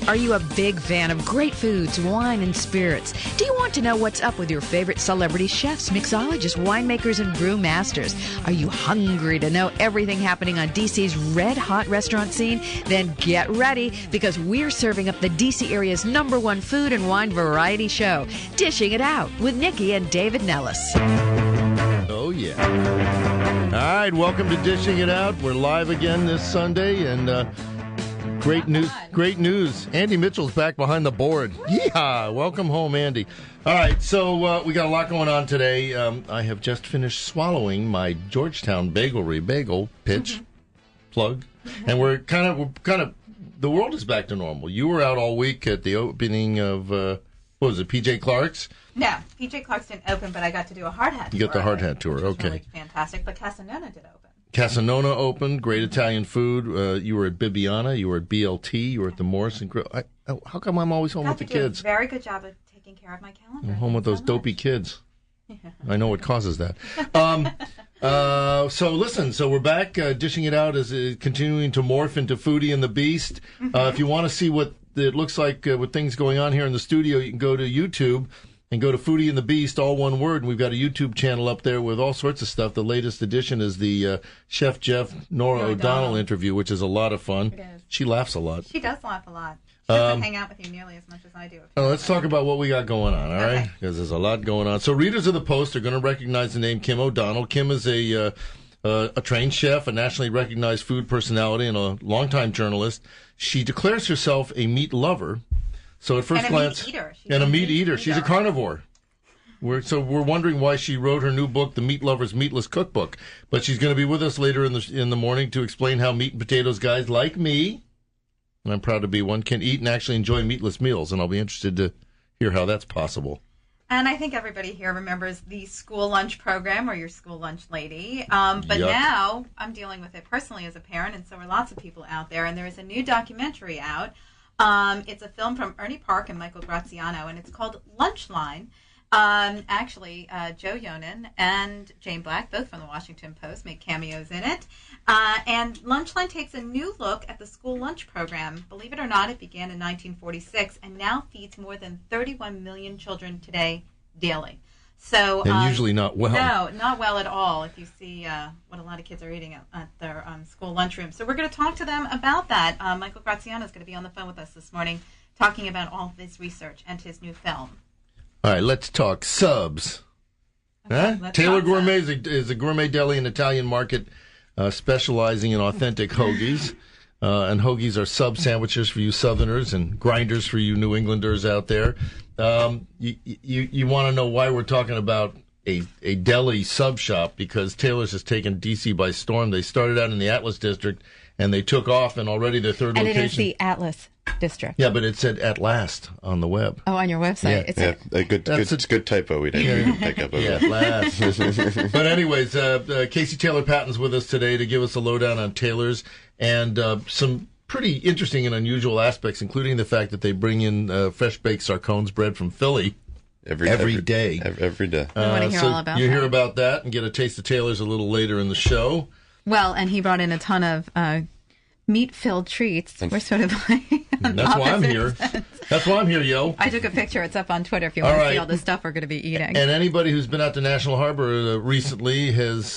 Are you a big fan of great foods, wine, and spirits? Do you want to know what's up with your favorite celebrity chefs, mixologists, winemakers, and brew masters? Are you hungry to know everything happening on DC's red-hot restaurant scene? Then get ready, because we're serving up the DC area's #1 food and wine variety show, Dishing It Out with Nikki and David Nellis. Oh, yeah. All right, welcome to Dishing It Out. We're live again this Sunday, and great news. Andy Mitchell's back behind the board. Yeehaw! Welcome home, Andy. All right, so we got a lot going on today. I have just finished swallowing my Georgetown bagel pitch plug, and we're kind of the world is back to normal. You were out all week at the opening of what was it, PJ Clark's? No, PJ Clark's didn't open, but I got to do a hard hat tour. You got the hard hat tour, which was okay. Really fantastic, but Casanona did open. Casanona opened, great Italian food. You were at Bibbiana, you were at BLT, you were at the Morrison Grill. How come I'm always home with the kids? A very good job of taking care of my calendar. I'm home with those dopey kids. Yeah. I know what causes that. So we're back. Dishing It Out is continuing to morph into Foodie and the Beast. If you want to see what it looks like with things going on here in the studio, you can go to YouTube and go to Foodie and the Beast, all one word. And we've got a YouTube channel up there with all sorts of stuff. The latest edition is the Chef Jeff Nora O'Donnell interview, which is a lot of fun. It is. She laughs a lot. She does laugh a lot. She doesn't hang out with you nearly as much as I do. Let's talk about what we got going on, all right? Because there's a lot going on. So readers of the Post are going to recognize the name Kim O'Donnell. Kim is a trained chef, a nationally recognized food personality, and a longtime journalist. She declares herself a meat lover. So at first glance, a meat eater. She's a carnivore. We're wondering why she wrote her new book, The Meat Lover's Meatless Cookbook. But she's going to be with us later in the morning to explain how meat and potatoes guys like me, and I'm proud to be one, can eat and actually enjoy meatless meals. And I'll be interested to hear how that's possible. And I think everybody here remembers the school lunch program, or your school lunch lady. But now I'm dealing with it personally as a parent, and so are lots of people out there. And there is a new documentary out. It's a film from Ernie Park and Michael Graziano, and it's called Lunchline. Joe Yonan and Jane Black, both from the Washington Post, make cameos in it. And Lunchline takes a new look at the school lunch program. Believe it or not, it began in 1946 and now feeds more than 31 million children today daily. So, and usually not well. No, not well at all, if you see what a lot of kids are eating at their school lunchroom. So we're going to talk to them about that. Michael Graziano is going to be on the phone with us this morning talking about all of his research and his new film. All right, let's talk subs. Okay, Taylor Gourmet is a gourmet deli and Italian market specializing in authentic hoagies. And hoagies are sub sandwiches for you Southerners and grinders for you New Englanders out there. You want to know why we're talking about a deli sub shop, because Taylor's has taken D.C. by storm. They started out in the Atlas District, and they took off, and already their third location. And it is the Atlas District. Yeah, but it said At Last on the web. Oh, on your website. Yeah, it's a good typo we didn't pick up. Yeah, At Last. But anyways, Casey Taylor Patton's with us today to give us a lowdown on Taylor's and some pretty interesting and unusual aspects, including the fact that they bring in fresh-baked Sarcones bread from Philly every day. Every day. I want to hear all about you that. hear about that and get a taste of Taylor's a little later in the show. Well, and he brought in a ton of meat-filled treats. We're sort of like... That's why I'm here. That's why I'm here, yo. I took a picture. It's up on Twitter if you want to see all the stuff we're going to be eating. And anybody who's been out to National Harbor recently has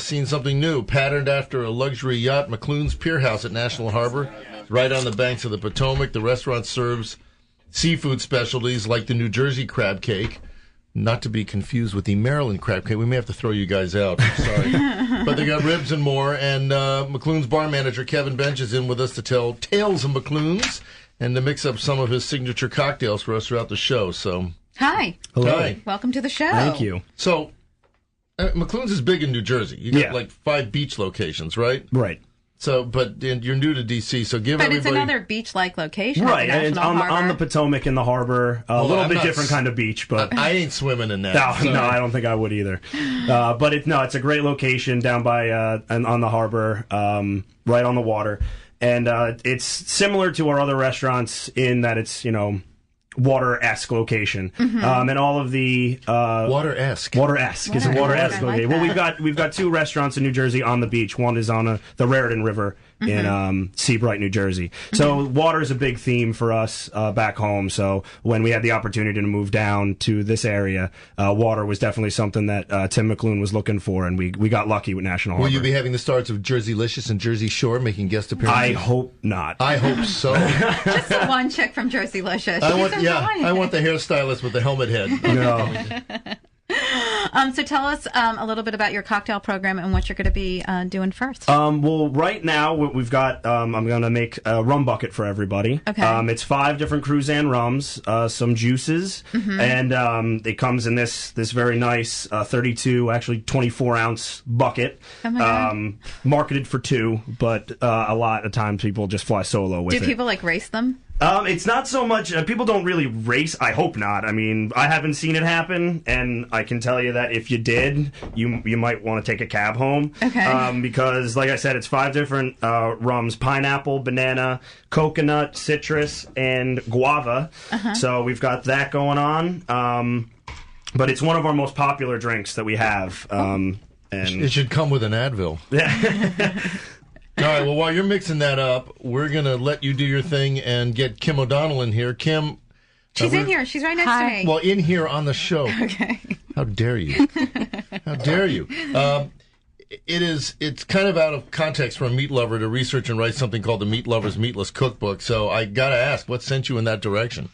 seen something new. Patterned after a luxury yacht, McClune's Pier House at National Harbor, right on the banks of the Potomac. The restaurant serves seafood specialties like the New Jersey crab cake, not to be confused with the Maryland crab cake. We may have to throw you guys out. I'm sorry. But they got ribs and more. And McClune's bar manager, Kevin Bench, is in with us to tell tales of McClune's and to mix up some of his signature cocktails for us throughout the show. So, Hi. Hello. Hi. Welcome to the show. Thank you. So, McClune's is big in New Jersey. You got like 5 beach locations, right? Right. So, but you're new to D.C., so give But everybody... it's another beach-like location. Right, at the and National Harbor. on the Potomac in the harbor. A little bit different kind of beach, but... I ain't swimming in that. No, I don't think I would either. But it's a great location down by on the harbor, right on the water. And it's similar to our other restaurants in that it's, water-esque location. Mm-hmm. And all of the... Water-esque. Water-esque. It's a water-esque I like location. Well, we've got 2 restaurants in New Jersey on the beach. One is on the Raritan River, in Seabright, New Jersey. So water is a big theme for us back home. So when we had the opportunity to move down to this area, water was definitely something that Tim McClune was looking for, and we got lucky with National Harbor. Will you be having the stars of Jerseylicious and Jersey Shore making guest appearances? I hope not. I hope so. Just the one chick from Jerseylicious. I want the hairstylist with the helmet head. No. So tell us a little bit about your cocktail program and what you're going to be doing first. Well, right now we've got. I'm going to make a rum bucket for everybody. Okay. It's 5 different Cruzan rums, some juices, and it comes in this very nice 32, actually 24-ounce bucket. Oh my God. Marketed for 2, but a lot of times people just fly solo with it. Do people race them? It's not so much. People don't really race. I hope not. I mean, I haven't seen it happen, and I can tell you that if you did, you might want to take a cab home. Okay. Because, like I said, it's 5 different rums: pineapple, banana, coconut, citrus, and guava. So we've got that going on. But it's one of our most popular drinks that we have. And it should come with an Advil. Yeah. All right, well, while you're mixing that up, we're going to let you do your thing and get Kim O'Donnell in here. Kim. She's in here. She's right next to me. Well, in here on the show. Okay. How dare you? How dare you? It's kind of out of context for a meat lover to research and write something called the Meat Lover's Meatless Cookbook. So I got to ask, what sent you in that direction?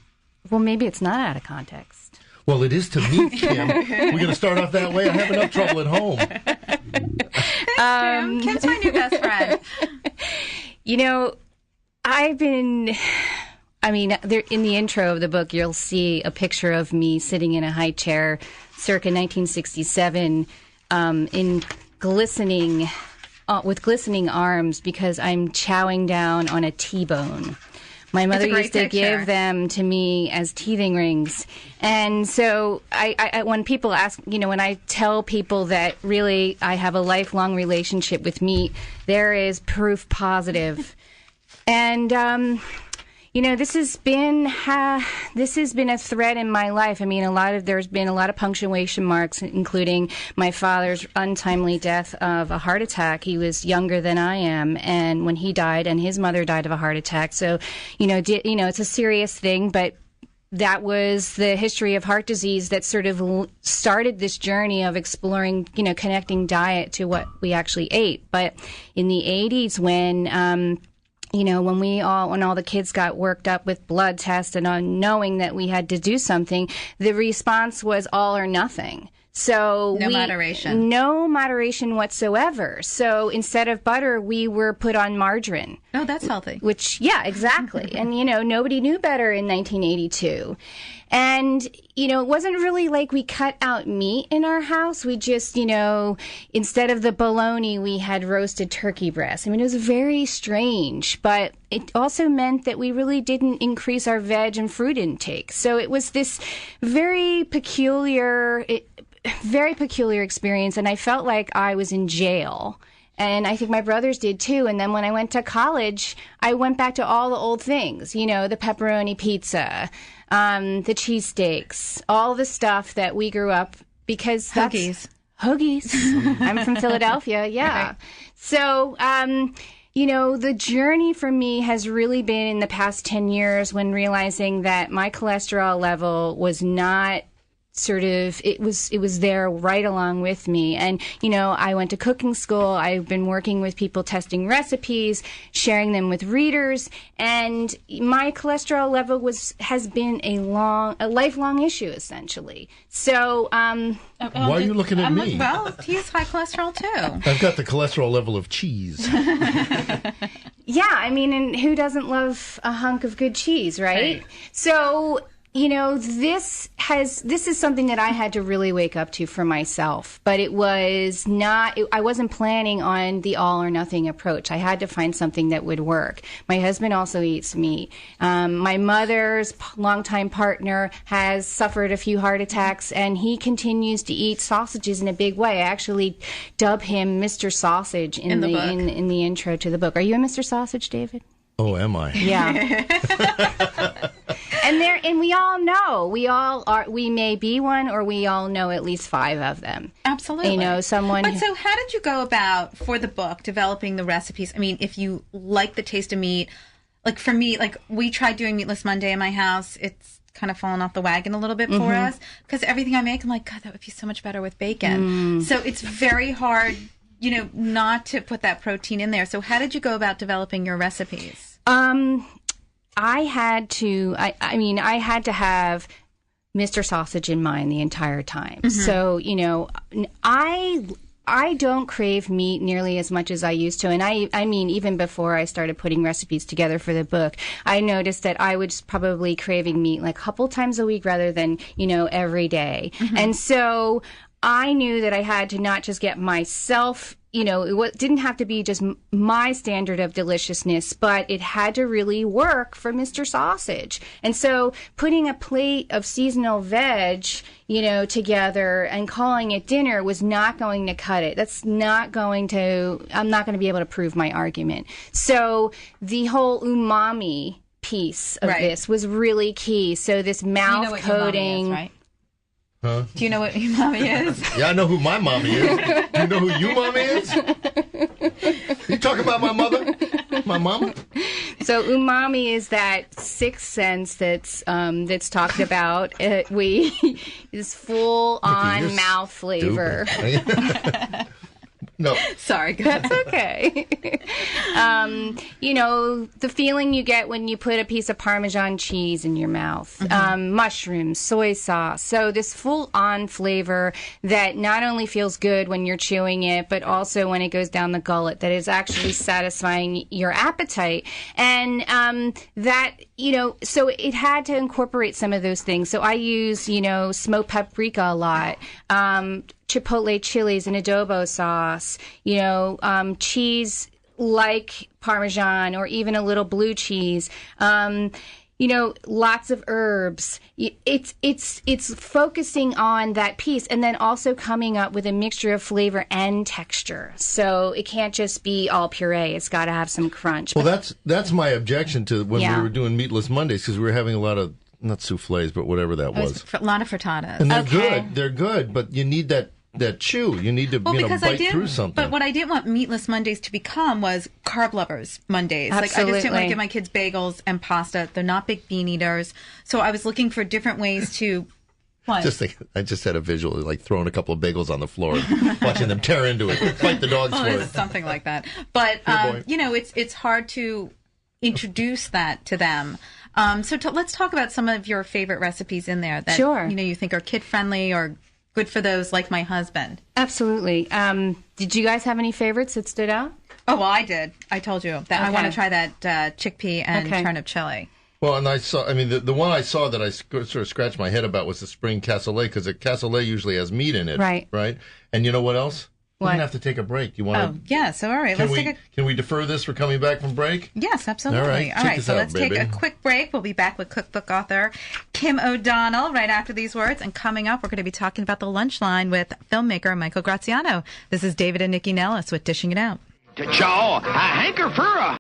Well, maybe it's not out of context. Well, it is to me, Kim. We're going to start off that way. I have enough trouble at home. Thanks, Kim. Kim's my new best friend. You know, in the intro of the book, you'll see a picture of me sitting in a high chair circa 1967 with glistening arms because I'm chowing down on a T-bone. My mother used to give them to me as teething rings. And so I when people ask, when I tell people that really I have a lifelong relationship with meat, there is proof positive. And, this has been a thread in my life. I mean, there's been a lot of punctuation marks, including my father's untimely death of a heart attack. He was younger than I am, and when he died, and his mother died of a heart attack. So, it's a serious thing, but that was the history of heart disease that sort of started this journey of exploring, connecting diet to what we actually ate. But in the 80s, when when all the kids got worked up with blood tests and on knowing that we had to do something, the response was all or nothing. So no moderation whatsoever. So instead of butter, we were put on margarine. Oh, that's healthy. Which, yeah, exactly. And, nobody knew better in 1982. And, it wasn't really like we cut out meat in our house. We just, instead of the bologna, we had roasted turkey breast. I mean, it was very strange, but it also meant that we really didn't increase our veg and fruit intake. So it was this very peculiar experience, and I felt like I was in jail. And I think my brothers did too. And then when I went to college, I went back to all the old things, the pepperoni pizza, the cheesesteaks, all the stuff that we grew up because Hoagies. I'm from Philadelphia. Yeah. Right. So, the journey for me has really been in the past 10 years when realizing that my cholesterol level was not it was there right along with me. And, I went to cooking school. I've been working with people testing recipes, sharing them with readers. And my cholesterol level has been a lifelong issue, essentially. So, why are you looking at me? Well, he has high cholesterol too. I've got the cholesterol level of cheese. Yeah, I mean, and who doesn't love a hunk of good cheese, right? So, this is something that I had to really wake up to for myself, but it was not, I wasn't planning on the all or nothing approach. I had to find something that would work. My husband also eats meat. My mother's longtime partner has suffered a few heart attacks, and he continues to eat sausages in a big way. I actually dub him Mr. Sausage in the intro to the book. Are you a Mr. Sausage, David? Oh, am I? Yeah. And we all know, we may be one, or we all know at least 5 of them. Absolutely. You know, someone. But so how did you go about, for the book, developing the recipes? I mean, if you like the taste of meat, like for me, like we tried doing Meatless Monday in my house. It's kind of fallen off the wagon a little bit for us, because everything I make, I'm like, God, that would be so much better with bacon. So it's very hard, you know, not to put that protein in there. So how did you go about developing your recipes? I had to have Mr. Sausage in mind the entire time. So, you know, I don't crave meat nearly as much as I used to. And I mean, even before I started putting recipes together for the book, I noticed that I was probably craving meat like a couple times a week rather than, you know, every day. And so I knew that I had to not just get myself, you know, it didn't have to be just my standard of deliciousness, but it had to really work for Mr. Sausage. And so putting a plate of seasonal veg, you know, together and calling it dinner was not going to cut it. I'm not going to be able to prove my argument. So the whole umami piece of this was really key. So this mouth coating. Right? Huh? Do you know what your mommy is? Yeah, I know who my mommy is. Do you know who you mommy is? You talking about my mother? My mama? So umami is that sixth sense that's talked about. Is full on mouth flavor. No. Sorry. That's okay. You know, the feeling you get when you put a piece of Parmesan cheese in your mouth, mushrooms, soy sauce. So this full-on flavor that not only feels good when you're chewing it, but also when it goes down the gullet, that is actually satisfying your appetite. And that, you know, so it had to incorporate some of those things. So I use, you know, smoked paprika a lot. Chipotle chilies and adobo sauce, you know, cheese like Parmesan or even a little blue cheese, you know, lots of herbs. It's focusing on that piece and then also coming up with a mixture of flavor and texture. So it can't just be all puree. It's got to have some crunch. Well, that's my objection to when we were doing Meatless Mondays, because we were having a lot of, not soufflés, but whatever that was. A lot of frittatas. And they're good. They're good, but you need that chew. You need to bite through something. But what I didn't want Meatless Mondays to become was carb lovers Mondays. Absolutely. Like I just didn't want to give my kids bagels and pasta. They're not big bean eaters. So I was looking for different ways to... What? I just had a visual like throwing a couple of bagels on the floor and watching them tear into it, fight the dogs for it. Something like that. But, you know, it's hard to introduce that to them. So let's talk about some of your favorite recipes in there that you know you think are kid-friendly or good for those like my husband. Absolutely. Did you guys have any favorites that stood out? Oh, well, I did. I told you that I want to try that chickpea and turnip chili. Well, and the one I saw that I sort of scratched my head about was the spring cassoulet, because the cassoulet usually has meat in it. Right? And you know what else? We're going to have to take a break. You want to? Oh, yeah. So, all right. Can we defer this for coming back from break? Yes, absolutely. All right. So let's take a quick break. We'll be back with cookbook author Kim O'Donnell right after these words. And coming up, we're going to be talking about the lunch line with filmmaker Michael Graziano. This is David and Nikki Nellis with Dishing It Out. Joe, a hanker for a...